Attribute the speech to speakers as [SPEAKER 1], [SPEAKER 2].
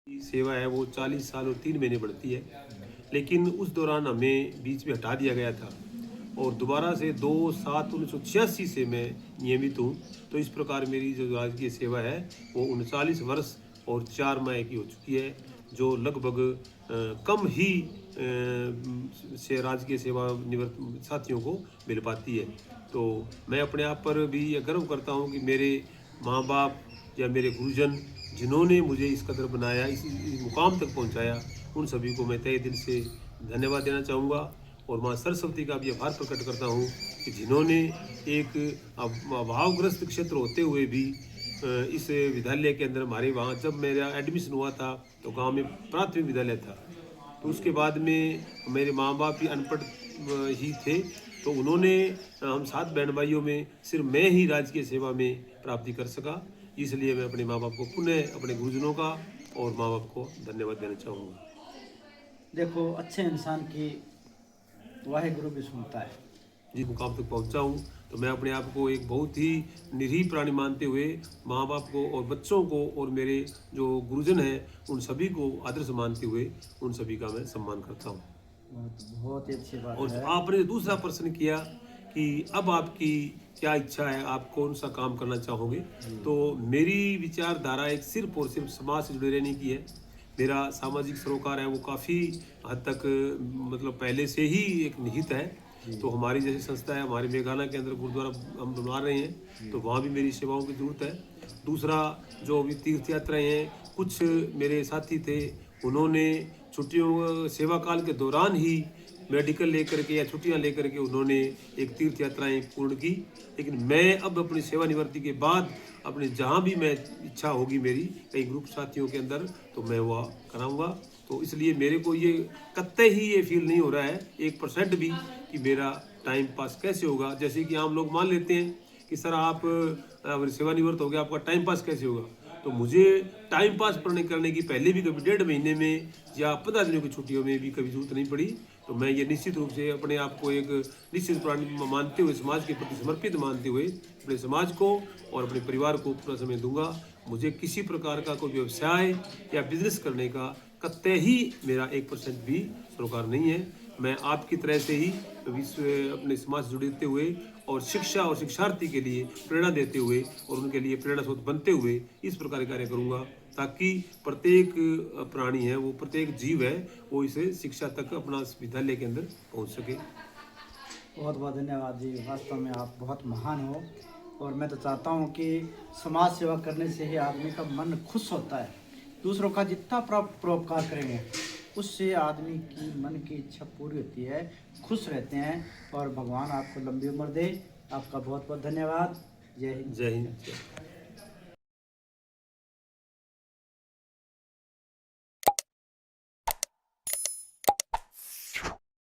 [SPEAKER 1] सेवा है वो 40 साल और 3 महीने बढ़ती है, लेकिन उस दौरान हमें बीच में हटा दिया गया था और दोबारा से 2/7/1986 से मैं नियमित हूँ। तो इस प्रकार मेरी जो राजकीय सेवा है वो 39 वर्ष और 4 माह की हो चुकी है, जो लगभग कम ही से राजकीय सेवा निवृत्त साथियों को मिल पाती है। तो मैं अपने आप पर भी ये गर्व करता हूँ कि मेरे माँ-बाप या मेरे गुरुजन जिन्होंने मुझे इस कदर बनाया, इस मुकाम तक पहुँचाया, उन सभी को मैं तहे दिल से धन्यवाद देना चाहूँगा और माँ सरस्वती का भी आभार प्रकट करता हूँ कि जिन्होंने एक अभावग्रस्त क्षेत्र होते हुए भी इस विद्यालय के अंदर हमारे वहाँ जब मेरा एडमिशन हुआ था तो गांव में प्राथमिक विद्यालय था। तो उसके बाद में मेरे माँ-बाप भी अनपढ़ ही थे, तो उन्होंने हम 7 बहन भाइयों में सिर्फ मैं ही राजकीय सेवा में प्राप्ति कर सका। इसलिए मैं अपने माँ-बाप को पुनः अपने गुरुजनों का और माँ-बाप को धन्यवाद देना चाहूँगा।
[SPEAKER 2] देखो, अच्छे इंसान की वाहेगुरु भी सुनता है।
[SPEAKER 1] जिस मुकाम तक पहुँचा हूँ, तो मैं अपने आप को एक बहुत ही निरीह प्राणी मानते हुए माँ-बाप को और बच्चों को और मेरे जो गुरुजन हैं, उन सभी को आदर्श मानते हुए उन सभी का मैं सम्मान करता हूँ।
[SPEAKER 2] बहुत ही अच्छी बात
[SPEAKER 1] और
[SPEAKER 2] है।
[SPEAKER 1] आपने दूसरा प्रश्न किया कि अब आपकी क्या इच्छा है, आप कौन-सा काम करना चाहोगे? तो मेरी विचारधारा एक सिर्फ़ और सिर्फ़ समाज से जुड़े रहने की है। मेरा सामाजिक सरोकार है वो काफ़ी हद तक मतलब पहले से ही एक निहित है। तो हमारी जैसी संस्था है, हमारे मेघाना के अंदर गुरुद्वारा हम बना रहे हैं, तो वहाँ भी मेरी सेवाओं की ज़रूरत है। दूसरा, जो अभी तीर्थ यात्राएँ हैं, कुछ मेरे साथी थे, उन्होंने छुट्टियों सेवा काल के दौरान ही मेडिकल लेकर के या छुट्टियां लेकर के उन्होंने एक तीर्थ यात्राएं पूर्ण की। लेकिन मैं अब अपनी सेवानिवृत्ति के बाद अपने जहाँ भी मैं इच्छा होगी मेरी कई ग्रुप साथियों के अंदर, तो मैं वह कराऊंगा। तो इसलिए मेरे को ये कतई ही ये फील नहीं हो रहा है 1% भी कि मेरा टाइम पास कैसे होगा। जैसे कि आम लोग मान लेते हैं कि सर आप सेवानिवृत्त हो गए, आपका टाइम पास कैसे होगा। तो मुझे टाइम पास करने की पहले भी कभी 1.5 महीने में या 15 दिनों की छुट्टियों में भी कभी जरूरत नहीं पड़ी। तो मैं ये निश्चित रूप से अपने आप को एक निश्चित प्राणी मानते हुए, समाज के प्रति समर्पित मानते हुए अपने समाज को और अपने परिवार को पूरा समय दूंगा। मुझे किसी प्रकार का कोई व्यवसाय या बिजनेस करने का कतई ही मेरा 1% भी सरोकार नहीं है। मैं आपकी तरह से ही विश्व अपने समाज से जुड़ते हुए और शिक्षा और शिक्षार्थी के लिए प्रेरणा देते हुए और उनके लिए प्रेरणा स्रोत बनते हुए इस प्रकार कार्य करूँगा ताकि प्रत्येक प्राणी है वो, प्रत्येक जीव है वो इसे शिक्षा तक अपना विद्यालय के अंदर पहुंच सके।
[SPEAKER 2] बहुत बहुत धन्यवाद जी। वास्तव में आप बहुत महान हो और मैं तो चाहता हूँ कि समाज सेवा करने से ही आदमी का मन खुश होता है। दूसरों का जितना परोपकार करेंगे उससे आदमी की मन की इच्छा पूरी होती है, खुश रहते हैं और भगवान आपको लंबी उम्र दे। आपका बहुत बहुत धन्यवाद। जय हिंद।
[SPEAKER 1] जय हिंद।